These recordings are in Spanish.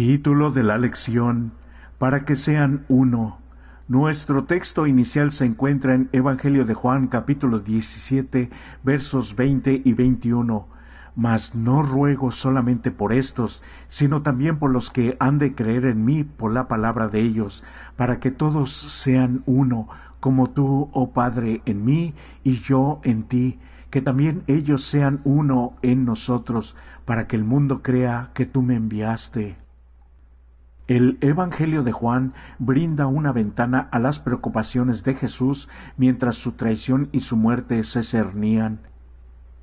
Título de la lección: para que sean uno. Nuestro texto inicial se encuentra en Evangelio de Juan, capítulo 17, versos 20 y 21. Mas no ruego solamente por estos, sino también por los que han de creer en mí por la palabra de ellos, para que todos sean uno, como tú, oh Padre, en mí y yo en ti, que también ellos sean uno en nosotros, para que el mundo crea que tú me enviaste. El Evangelio de Juan brinda una ventana a las preocupaciones de Jesús mientras su traición y su muerte se cernían.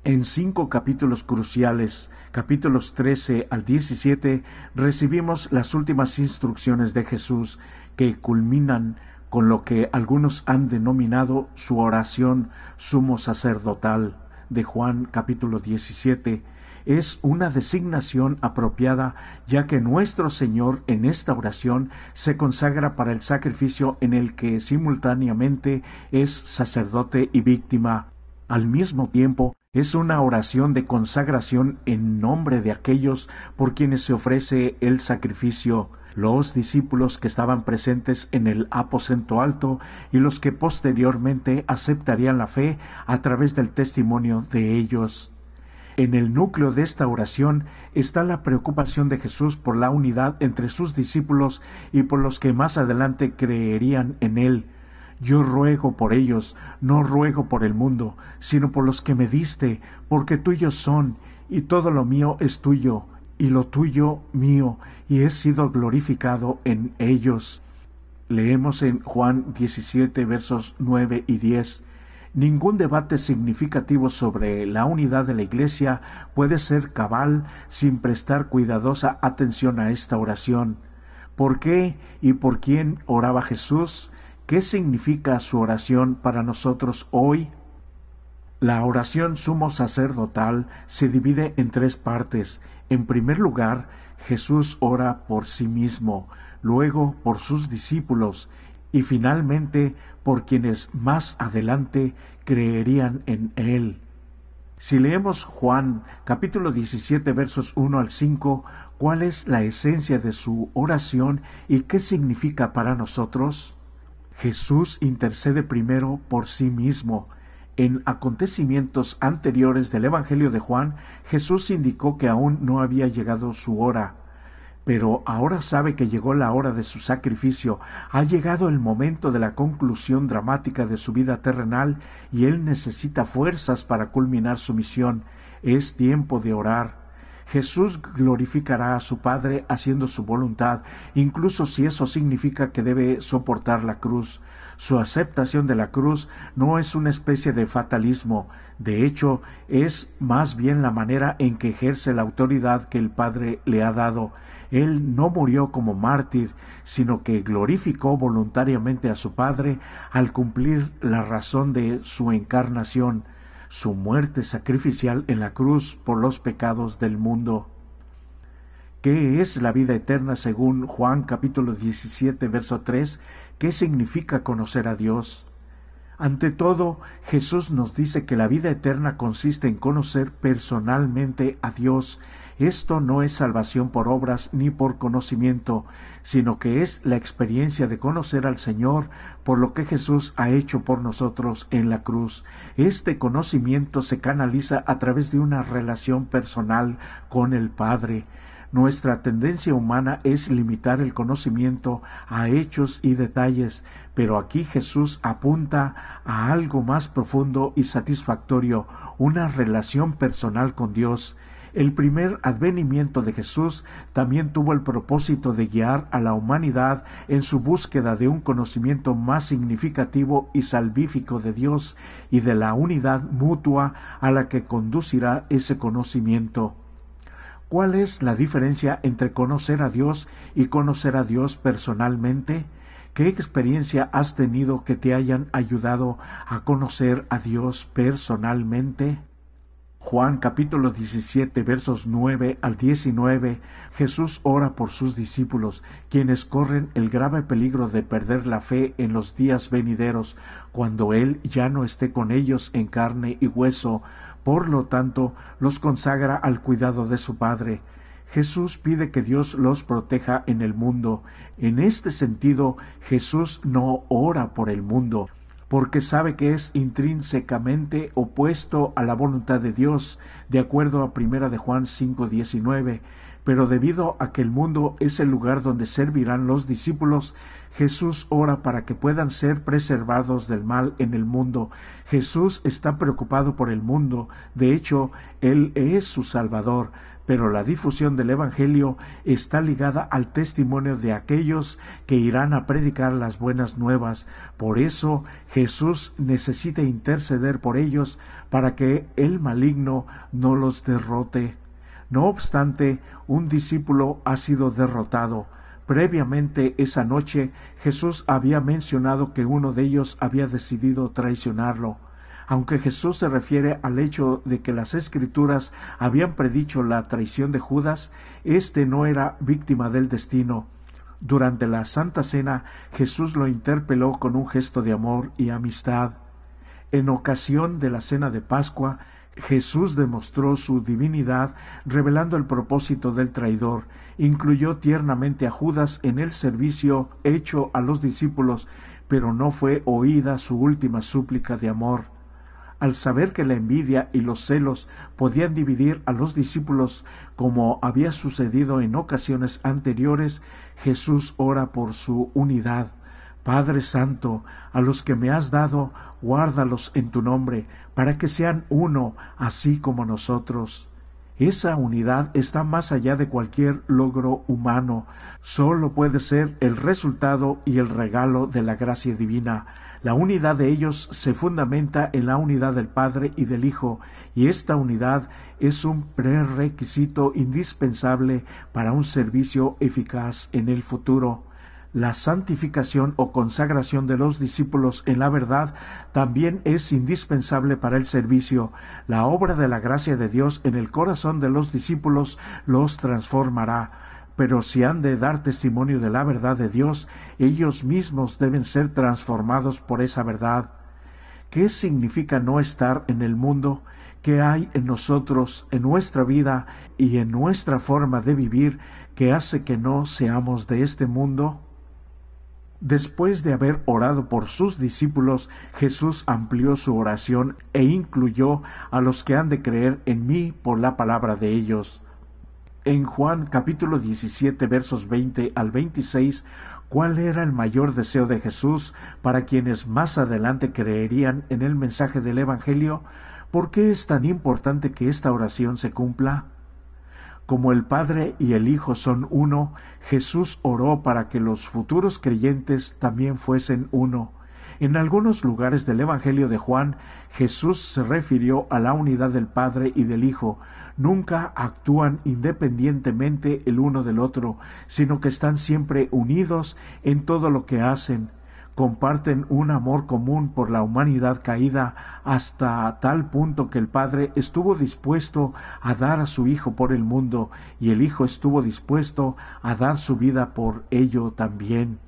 En 5 capítulos cruciales, capítulos 13 al 17, recibimos las últimas instrucciones de Jesús que culminan con lo que algunos han denominado su oración sumo sacerdotal de Juan capítulo 17. Es una designación apropiada, ya que nuestro Señor en esta oración se consagra para el sacrificio en el que simultáneamente es sacerdote y víctima. Al mismo tiempo, es una oración de consagración en nombre de aquellos por quienes se ofrece el sacrificio, los discípulos que estaban presentes en el aposento alto y los que posteriormente aceptarían la fe a través del testimonio de ellos. En el núcleo de esta oración está la preocupación de Jesús por la unidad entre sus discípulos y por los que más adelante creerían en él. Yo ruego por ellos, no ruego por el mundo, sino por los que me diste, porque tuyos son, y todo lo mío es tuyo, y lo tuyo mío, y he sido glorificado en ellos. Leemos en Juan 17, versos 9 y 10. Ningún debate significativo sobre la unidad de la Iglesia puede ser cabal sin prestar cuidadosa atención a esta oración. ¿Por qué y por quién oraba Jesús? ¿Qué significa su oración para nosotros hoy? La oración sumo sacerdotal se divide en 3 partes. En primer lugar, Jesús ora por sí mismo, luego por sus discípulos y finalmente por quienes más adelante creerían en él. Si leemos Juan capítulo 17 versos 1 al 5, ¿cuál es la esencia de su oración y qué significa para nosotros? Jesús intercede primero por sí mismo. En acontecimientos anteriores del Evangelio de Juan, Jesús indicó que aún no había llegado su hora. Pero ahora sabe que llegó la hora de su sacrificio, ha llegado el momento de la conclusión dramática de su vida terrenal y él necesita fuerzas para culminar su misión. Es tiempo de orar. Jesús glorificará a su Padre haciendo su voluntad, incluso si eso significa que debe soportar la cruz. Su aceptación de la cruz no es una especie de fatalismo, de hecho, es más bien la manera en que ejerce la autoridad que el Padre le ha dado. Él no murió como mártir, sino que glorificó voluntariamente a su Padre al cumplir la razón de su encarnación, su muerte sacrificial en la cruz por los pecados del mundo. ¿Qué es la vida eterna según Juan capítulo 17, verso 3? ¿Qué significa conocer a Dios? Ante todo, Jesús nos dice que la vida eterna consiste en conocer personalmente a Dios. Esto no es salvación por obras ni por conocimiento, sino que es la experiencia de conocer al Señor por lo que Jesús ha hecho por nosotros en la cruz. Este conocimiento se canaliza a través de una relación personal con el Padre. Nuestra tendencia humana es limitar el conocimiento a hechos y detalles, pero aquí Jesús apunta a algo más profundo y satisfactorio, una relación personal con Dios. El primer advenimiento de Jesús también tuvo el propósito de guiar a la humanidad en su búsqueda de un conocimiento más significativo y salvífico de Dios y de la unidad mutua a la que conducirá ese conocimiento. ¿Cuál es la diferencia entre conocer a Dios y conocer a Dios personalmente? ¿Qué experiencia has tenido que te hayan ayudado a conocer a Dios personalmente? Juan capítulo 17 versos 9 al 19, Jesús ora por sus discípulos, quienes corren el grave peligro de perder la fe en los días venideros, cuando Él ya no esté con ellos en carne y hueso. Por lo tanto, los consagra al cuidado de su Padre. Jesús pide que Dios los proteja en el mundo. En este sentido, Jesús no ora por el mundo, porque sabe que es intrínsecamente opuesto a la voluntad de Dios, de acuerdo a 1 de Juan 5:19. Pero debido a que el mundo es el lugar donde servirán los discípulos, Jesús ora para que puedan ser preservados del mal en el mundo. Jesús está preocupado por el mundo, de hecho, Él es su Salvador, pero la difusión del Evangelio está ligada al testimonio de aquellos que irán a predicar las buenas nuevas. Por eso Jesús necesita interceder por ellos para que el maligno no los derrote. No obstante, un discípulo ha sido derrotado. Previamente esa noche, Jesús había mencionado que uno de ellos había decidido traicionarlo. Aunque Jesús se refiere al hecho de que las Escrituras habían predicho la traición de Judas, éste no era víctima del destino. Durante la Santa Cena, Jesús lo interpeló con un gesto de amor y amistad. En ocasión de la Cena de Pascua, Jesús demostró su divinidad revelando el propósito del traidor. Incluyó tiernamente a Judas en el servicio hecho a los discípulos, pero no fue oída su última súplica de amor. Al saber que la envidia y los celos podían dividir a los discípulos como había sucedido en ocasiones anteriores, Jesús ora por su unidad. Padre Santo, a los que me has dado, guárdalos en tu nombre, para que sean uno, así como nosotros. Esa unidad está más allá de cualquier logro humano. Solo puede ser el resultado y el regalo de la gracia divina. La unidad de ellos se fundamenta en la unidad del Padre y del Hijo, y esta unidad es un prerequisito indispensable para un servicio eficaz en el futuro. La santificación o consagración de los discípulos en la verdad también es indispensable para el servicio. La obra de la gracia de Dios en el corazón de los discípulos los transformará. Pero si han de dar testimonio de la verdad de Dios, ellos mismos deben ser transformados por esa verdad. ¿Qué significa no estar en el mundo? ¿Qué hay en nosotros, en nuestra vida y en nuestra forma de vivir que hace que no seamos de este mundo? Después de haber orado por sus discípulos, Jesús amplió su oración e incluyó a los que han de creer en mí por la palabra de ellos. En Juan capítulo 17 versos 20 al 26, ¿cuál era el mayor deseo de Jesús para quienes más adelante creerían en el mensaje del Evangelio? ¿Por qué es tan importante que esta oración se cumpla? Como el Padre y el Hijo son uno, Jesús oró para que los futuros creyentes también fuesen uno. En algunos lugares del Evangelio de Juan, Jesús se refirió a la unidad del Padre y del Hijo. Nunca actúan independientemente el uno del otro, sino que están siempre unidos en todo lo que hacen. Comparten un amor común por la humanidad caída hasta tal punto que el Padre estuvo dispuesto a dar a su Hijo por el mundo y el Hijo estuvo dispuesto a dar su vida por ello también.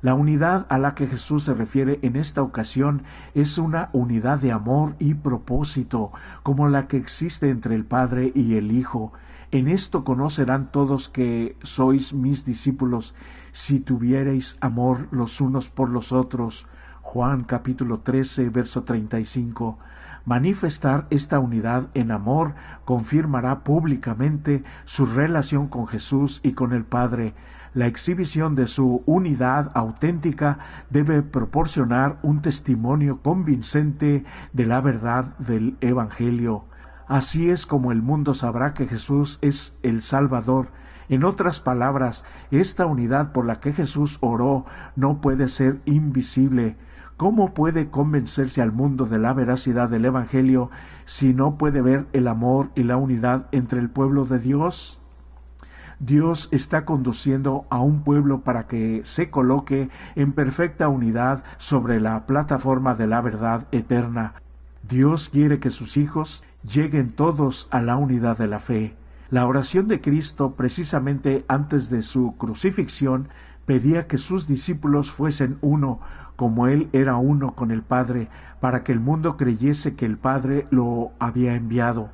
La unidad a la que Jesús se refiere en esta ocasión es una unidad de amor y propósito, como la que existe entre el Padre y el Hijo. En esto conocerán todos que sois mis discípulos, si tuviereis amor los unos por los otros. Juan capítulo 13, verso 35. Manifestar esta unidad en amor confirmará públicamente su relación con Jesús y con el Padre. La exhibición de su unidad auténtica debe proporcionar un testimonio convincente de la verdad del Evangelio. Así es como el mundo sabrá que Jesús es el Salvador. En otras palabras, esta unidad por la que Jesús oró no puede ser invisible. ¿Cómo puede convencerse al mundo de la veracidad del Evangelio si no puede ver el amor y la unidad entre el pueblo de Dios? Dios está conduciendo a un pueblo para que se coloque en perfecta unidad sobre la plataforma de la verdad eterna. Dios quiere que sus hijos lleguen todos a la unidad de la fe. La oración de Cristo, precisamente antes de su crucifixión, pedía que sus discípulos fuesen uno, como Él era uno con el Padre, para que el mundo creyese que el Padre lo había enviado.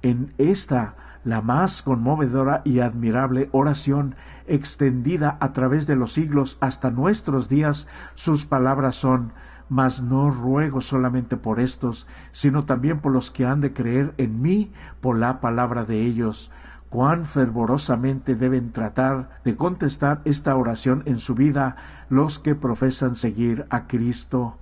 En esta la más conmovedora y admirable oración extendida a través de los siglos hasta nuestros días. Sus palabras son: mas no ruego solamente por estos, sino también por los que han de creer en mí por la palabra de ellos. Cuán fervorosamente deben tratar de contestar esta oración en su vida los que profesan seguir a Cristo.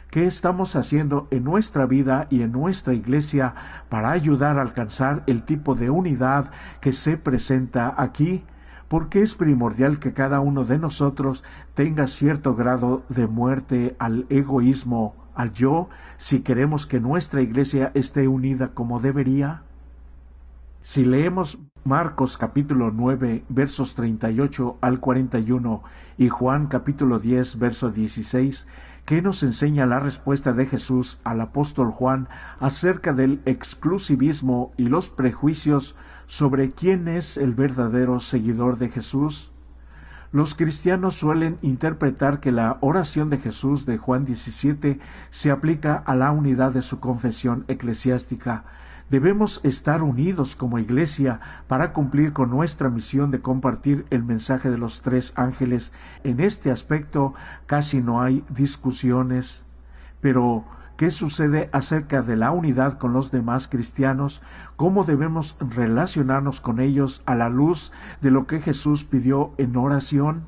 ¿Qué estamos haciendo en nuestra vida y en nuestra iglesia para ayudar a alcanzar el tipo de unidad que se presenta aquí? Porque es primordial que cada uno de nosotros tenga cierto grado de muerte al egoísmo, al yo, si queremos que nuestra iglesia esté unida como debería. Si leemos Marcos capítulo 9, versos 38 al 41 y Juan capítulo 10, verso 16, ¿qué nos enseña la respuesta de Jesús al apóstol Juan acerca del exclusivismo y los prejuicios sobre quién es el verdadero seguidor de Jesús? Los cristianos suelen interpretar que la oración de Jesús de Juan 17 se aplica a la unidad de su confesión eclesiástica. Debemos estar unidos como iglesia para cumplir con nuestra misión de compartir el mensaje de los tres ángeles. En este aspecto casi no hay discusiones. Pero, ¿qué sucede acerca de la unidad con los demás cristianos? ¿Cómo debemos relacionarnos con ellos a la luz de lo que Jesús pidió en oración?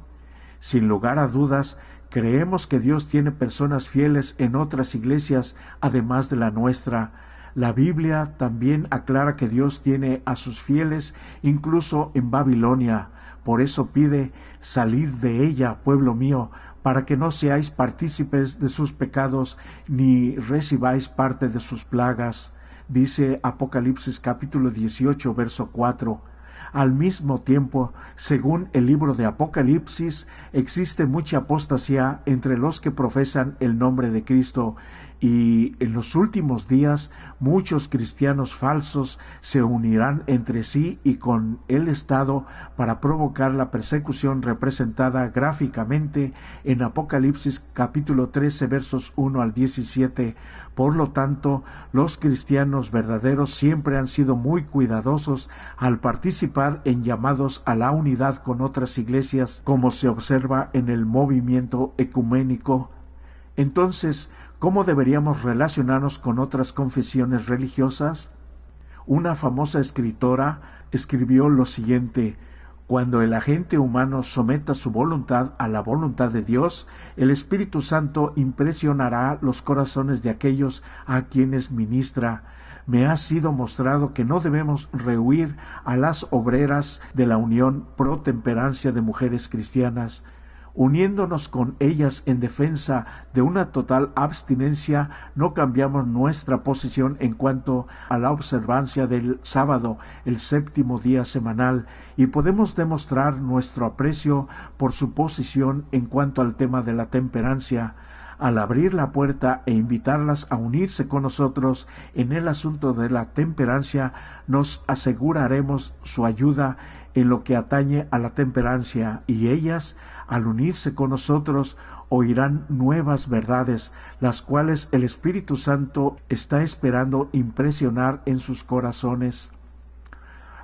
Sin lugar a dudas, creemos que Dios tiene personas fieles en otras iglesias, además de la nuestra. La Biblia también aclara que Dios tiene a sus fieles incluso en Babilonia. Por eso pide: salid de ella, pueblo mío, para que no seáis partícipes de sus pecados, ni recibáis parte de sus plagas. Dice Apocalipsis capítulo 18, verso 4. Al mismo tiempo, según el libro de Apocalipsis, existe mucha apostasía entre los que profesan el nombre de Cristo, y en los últimos días muchos cristianos falsos se unirán entre sí y con el Estado para provocar la persecución representada gráficamente en Apocalipsis capítulo 13 versos 1 al 17. Por lo tanto, los cristianos verdaderos siempre han sido muy cuidadosos al participar en llamados a la unidad con otras iglesias, como se observa en el movimiento ecuménico. Entonces, ¿cómo deberíamos relacionarnos con otras confesiones religiosas? Una famosa escritora escribió lo siguiente: cuando el agente humano someta su voluntad a la voluntad de Dios, el Espíritu Santo impresionará los corazones de aquellos a quienes ministra. Me ha sido mostrado que no debemos rehuir a las obreras de la Unión Pro Temperancia de Mujeres Cristianas. Uniéndonos con ellas en defensa de una total abstinencia, no cambiamos nuestra posición en cuanto a la observancia del sábado, el séptimo día semanal, y podemos demostrar nuestro aprecio por su posición en cuanto al tema de la temperancia. Al abrir la puerta e invitarlas a unirse con nosotros en el asunto de la temperancia, nos aseguraremos su ayuda en lo que atañe a la temperancia, y ellas, al unirse con nosotros, oirán nuevas verdades, las cuales el Espíritu Santo está esperando impresionar en sus corazones.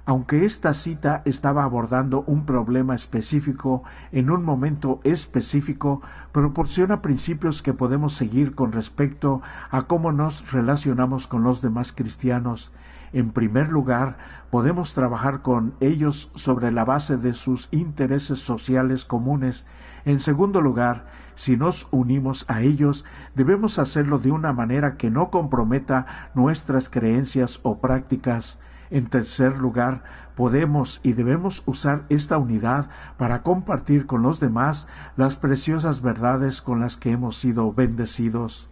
Aunque esta cita estaba abordando un problema específico en un momento específico, proporciona principios que podemos seguir con respecto a cómo nos relacionamos con los demás cristianos. En primer lugar, podemos trabajar con ellos sobre la base de sus intereses sociales comunes. En segundo lugar, si nos unimos a ellos, debemos hacerlo de una manera que no comprometa nuestras creencias o prácticas. En tercer lugar, podemos y debemos usar esta unidad para compartir con los demás las preciosas verdades con las que hemos sido bendecidos.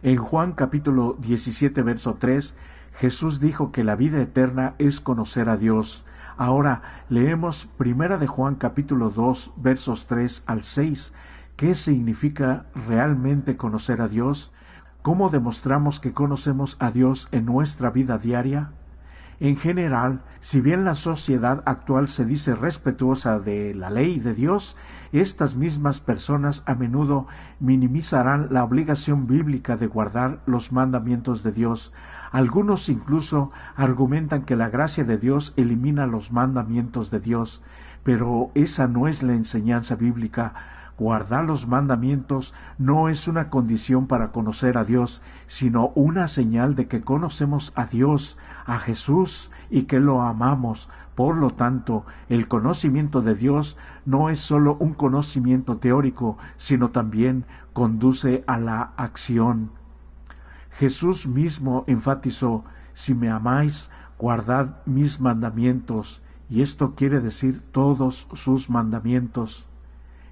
En Juan capítulo 17, verso 3, Jesús dijo que la vida eterna es conocer a Dios. Ahora leemos Primera de Juan capítulo 2, versos 3 al 6. ¿Qué significa realmente conocer a Dios? ¿Cómo demostramos que conocemos a Dios en nuestra vida diaria? En general, si bien la sociedad actual se dice respetuosa de la ley de Dios, estas mismas personas a menudo minimizarán la obligación bíblica de guardar los mandamientos de Dios. Algunos incluso argumentan que la gracia de Dios elimina los mandamientos de Dios, pero esa no es la enseñanza bíblica. Guardar los mandamientos no es una condición para conocer a Dios, sino una señal de que conocemos a Dios, a Jesús, y que lo amamos. Por lo tanto, el conocimiento de Dios no es sólo un conocimiento teórico, sino también conduce a la acción. Jesús mismo enfatizó: si me amáis, guardad mis mandamientos, y esto quiere decir todos sus mandamientos.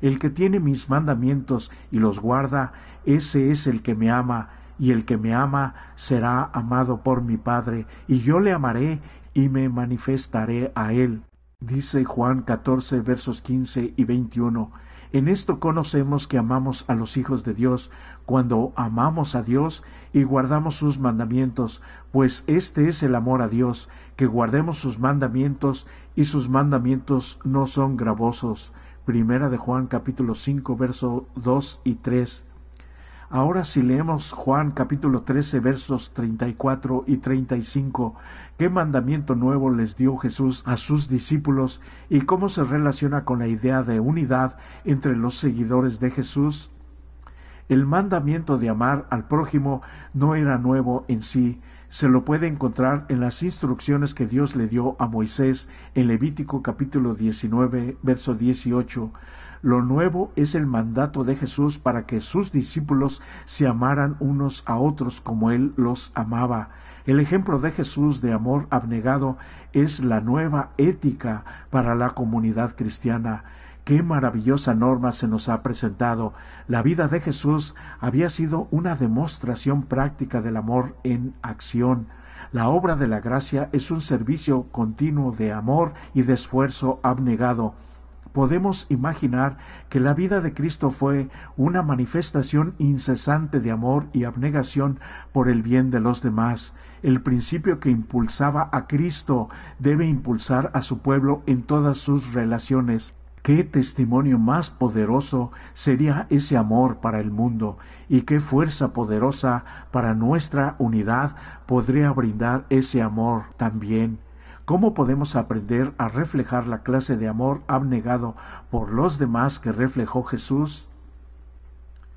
El que tiene mis mandamientos y los guarda, ese es el que me ama, y el que me ama será amado por mi Padre, y yo le amaré y me manifestaré a él. Dice Juan 14, versos 15 y 21. En esto conocemos que amamos a los hijos de Dios, cuando amamos a Dios y guardamos sus mandamientos, pues este es el amor a Dios, que guardemos sus mandamientos, y sus mandamientos no son gravosos. Primera de Juan capítulo 5, versos 2 y 3. Ahora si leemos Juan capítulo 13, versos 34 y 35, ¿qué mandamiento nuevo les dio Jesús a sus discípulos y cómo se relaciona con la idea de unidad entre los seguidores de Jesús? El mandamiento de amar al prójimo no era nuevo en sí. Se lo puede encontrar en las instrucciones que Dios le dio a Moisés en Levítico capítulo 19, verso 18. Lo nuevo es el mandato de Jesús para que sus discípulos se amaran unos a otros como Él los amaba. El ejemplo de Jesús de amor abnegado es la nueva ética para la comunidad cristiana. ¡Qué maravillosa norma se nos ha presentado! La vida de Jesús había sido una demostración práctica del amor en acción. La obra de la gracia es un servicio continuo de amor y de esfuerzo abnegado. Podemos imaginar que la vida de Cristo fue una manifestación incesante de amor y abnegación por el bien de los demás. El principio que impulsaba a Cristo debe impulsar a su pueblo en todas sus relaciones. ¿Qué testimonio más poderoso sería ese amor para el mundo? ¿Y qué fuerza poderosa para nuestra unidad podría brindar ese amor también? ¿Cómo podemos aprender a reflejar la clase de amor abnegado por los demás que reflejó Jesús?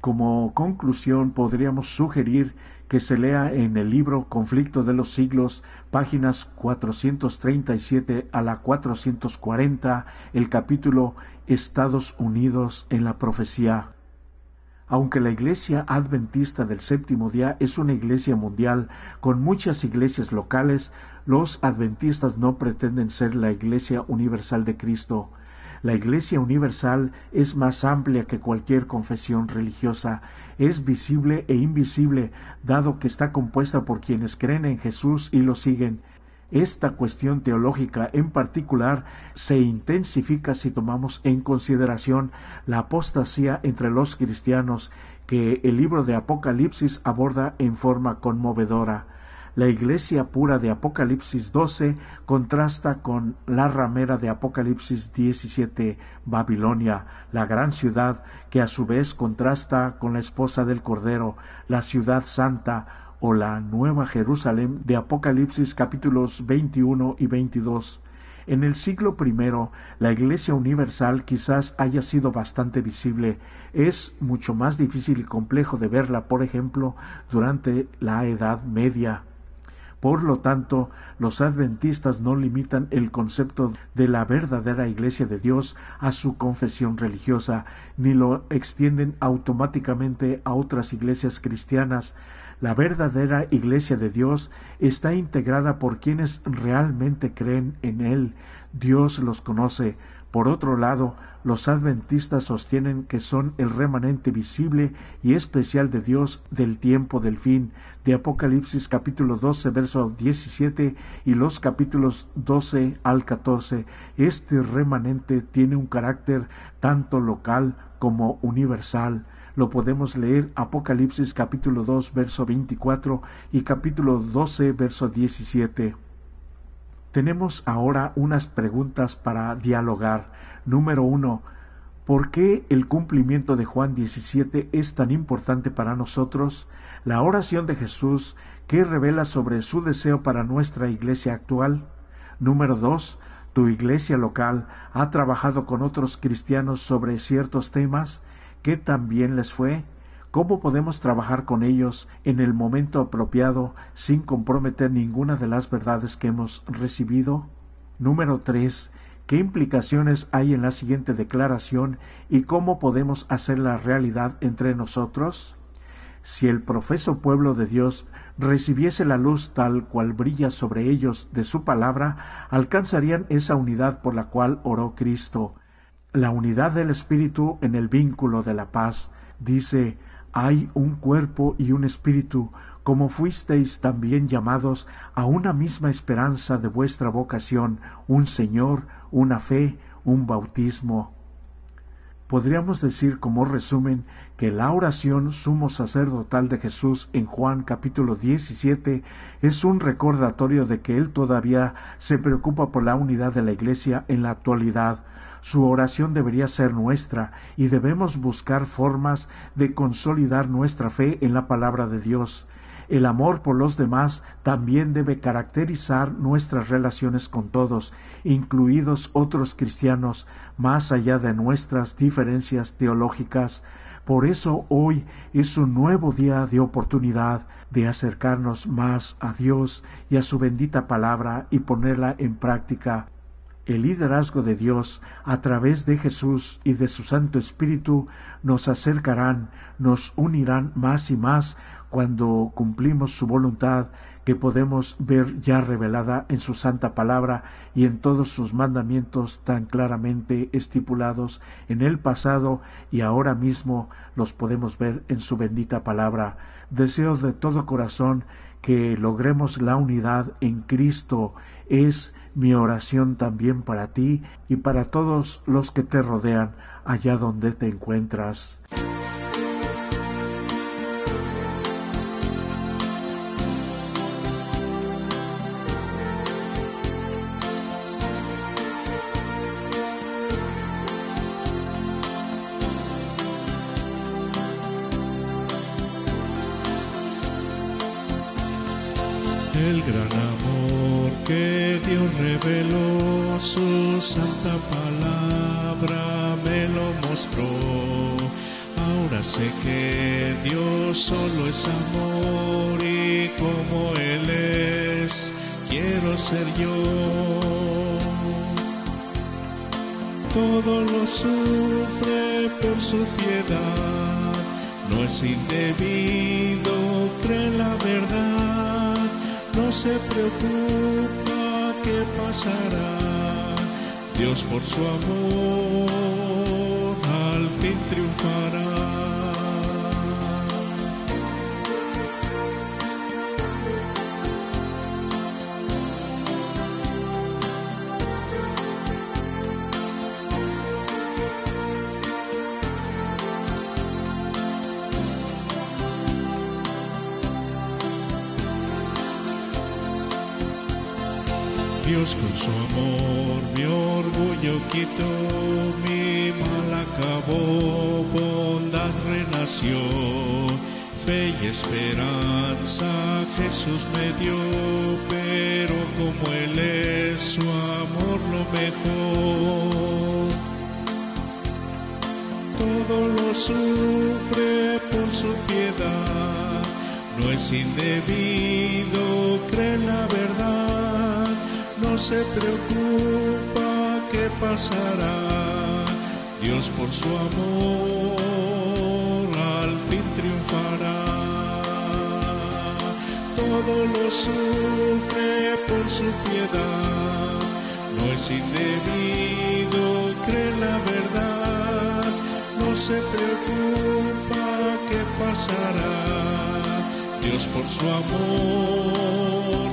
Como conclusión, podríamos sugerir que se lea en el libro Conflicto de los Siglos, páginas 437 a la 440, el capítulo Estados Unidos en la profecía. Aunque la Iglesia Adventista del Séptimo Día es una iglesia mundial con muchas iglesias locales, los adventistas no pretenden ser la Iglesia Universal de Cristo. La Iglesia Universal es más amplia que cualquier confesión religiosa, es visible e invisible, dado que está compuesta por quienes creen en Jesús y lo siguen. Esta cuestión teológica en particular se intensifica si tomamos en consideración la apostasía entre los cristianos que el libro de Apocalipsis aborda en forma conmovedora. La iglesia pura de Apocalipsis 12 contrasta con la ramera de Apocalipsis 17, Babilonia, la gran ciudad, que a su vez contrasta con la esposa del Cordero, la ciudad santa, o la Nueva Jerusalén de Apocalipsis capítulos 21 y 22. En el siglo I, la Iglesia Universal quizás haya sido bastante visible. Es mucho más difícil y complejo de verla, por ejemplo, durante la Edad Media. Por lo tanto, los adventistas no limitan el concepto de la verdadera Iglesia de Dios a su confesión religiosa, ni lo extienden automáticamente a otras iglesias cristianas. La verdadera Iglesia de Dios está integrada por quienes realmente creen en Él. Dios los conoce. Por otro lado, los adventistas sostienen que son el remanente visible y especial de Dios del tiempo del fin, de Apocalipsis capítulo 12, verso 17 y los capítulos 12 al 14. Este remanente tiene un carácter tanto local como universal. Lo podemos leer Apocalipsis capítulo 2, verso 24 y capítulo 12, verso 17. Tenemos ahora unas preguntas para dialogar. Número 1. ¿Por qué el cumplimiento de Juan 17 es tan importante para nosotros? La oración de Jesús, ¿qué revela sobre su deseo para nuestra iglesia actual? Número 2. ¿Tu iglesia local ha trabajado con otros cristianos sobre ciertos temas? ¿Qué tan bien les fue? ¿Cómo podemos trabajar con ellos en el momento apropiado sin comprometer ninguna de las verdades que hemos recibido? Número 3. ¿Qué implicaciones hay en la siguiente declaración y cómo podemos hacerla realidad entre nosotros? Si el profeso pueblo de Dios recibiese la luz tal cual brilla sobre ellos de su palabra, alcanzarían esa unidad por la cual oró Cristo, la unidad del Espíritu en el vínculo de la paz. Dice: hay un cuerpo y un espíritu, como fuisteis también llamados a una misma esperanza de vuestra vocación, un Señor, una fe, un bautismo. Podríamos decir como resumen que la oración sumo sacerdotal de Jesús en Juan capítulo 17 es un recordatorio de que Él todavía se preocupa por la unidad de la Iglesia en la actualidad. Su oración debería ser nuestra y debemos buscar formas de consolidar nuestra fe en la palabra de Dios. El amor por los demás también debe caracterizar nuestras relaciones con todos, incluidos otros cristianos, más allá de nuestras diferencias teológicas. Por eso hoy es un nuevo día de oportunidad de acercarnos más a Dios y a su bendita palabra y ponerla en práctica. El liderazgo de Dios a través de Jesús y de su Santo Espíritu nos acercarán, nos unirán más y más cuando cumplimos su voluntad, que podemos ver ya revelada en su santa palabra y en todos sus mandamientos tan claramente estipulados en el pasado, y ahora mismo los podemos ver en su bendita palabra. Deseo de todo corazón que logremos la unidad en Cristo. Es mi oración también para ti y para todos los que te rodean allá donde te encuentras. El gran amor que Dios reveló, su santa palabra me lo mostró. Ahora sé que Dios solo es amor y como Él es, quiero ser yo. Todo lo sufre por su piedad, no es indebido, cree en la verdad. No se preocupa qué pasará, Dios por su amor al fin triunfará. Dios con su amor mi orgullo quitó, mi mal acabó, bondad renació, fe y esperanza Jesús me dio, pero como Él es, su amor lo mejor. Todo lo sufre por su piedad, no es indebido, cree en la verdad. No se preocupa qué pasará, Dios por su amor al fin triunfará. Todo lo sufre por su piedad, no es indebido, cree en la verdad. No se preocupa qué pasará, Dios por su amor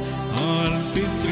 al fin triunfará.